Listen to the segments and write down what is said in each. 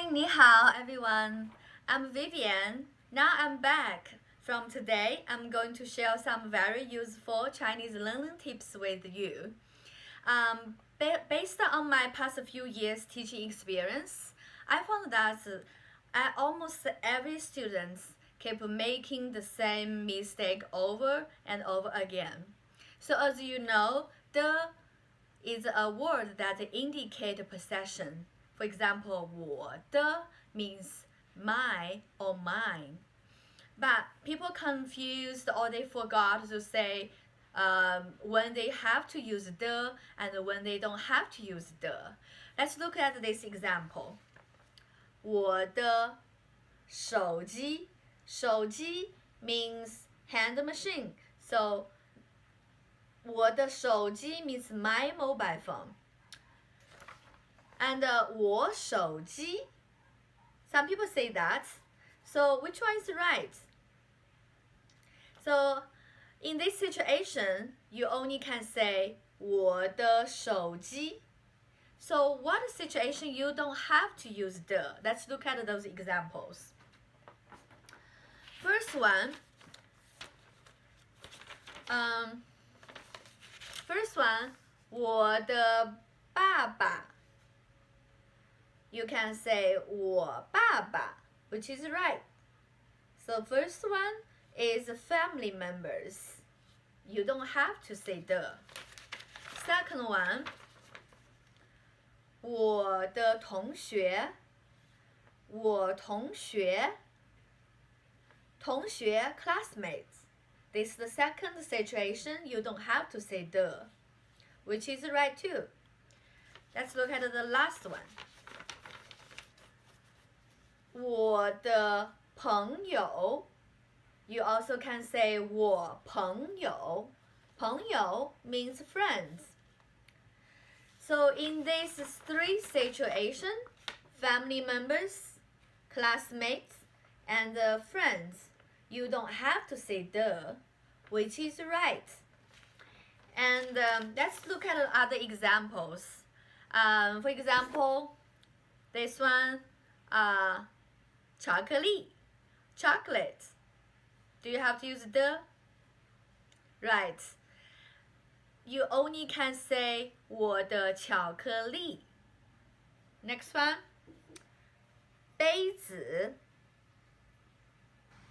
Hi, ni hao, everyone. I'm Vivian. Now I'm back. From today, I'm going to share some very useful Chinese learning tips with you. Based on my past few years teaching experience, I found that almost every student keep making the same mistake over and over again. So as you know, the is a word that indicates possession. For example, 我的 means my or mine. But people confused or they forgot to say when they have to use the and when they don't have to use the. Let's look at this example. 我的手机，手机 means hand machine. So 我的手机 means my mobile phone. And 我手机 some people say that. So which one is right? So in this situation, you only can say 我的手机. So what situation you don't have to use the? Let's look at those examples. First one, First one, 我的爸爸. You can say 我爸爸, which is right. So first one is family members. You don't have to say the. Second one, 我的同学. 我同学, 同学 classmates. This is the second situation. You don't have to say the, which is right too. Let's look at the last one. 我的朋友. You also can say 我朋友. 朋友 means friends. So in these three situations, family members, classmates, and friends, you don't have to say the, which is right. And let's look at other examples. For example, this one, chocolate. Do you have to use the? Right. You only can say 我的巧克力. Next one, 杯子.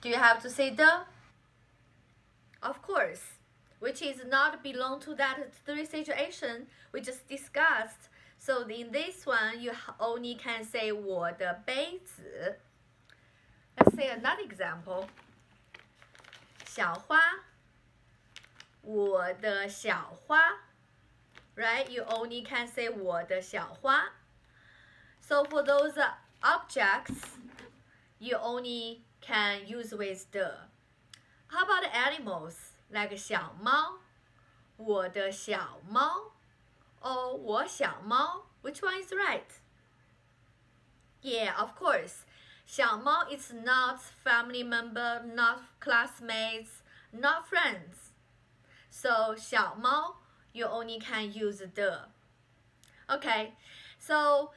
Do you have to say the? Of course, which is not belong to that three situation we just discussed. So in this one, you only can say 我的杯子. Let's say another example. 小花. 我的小花. Right? You only can say 我的小花. So for those objects, you only can use with the. How about animals? Like 小猫. 我的小猫. Or 我小猫. Which one is right? Yeah, of course. 小猫is not family member, not classmates, not friends. So 小猫, you only can use the. Okay, so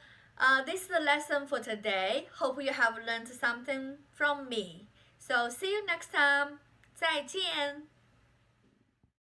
this is the lesson for today. Hope you have learned something from me. So see you next time. 再见.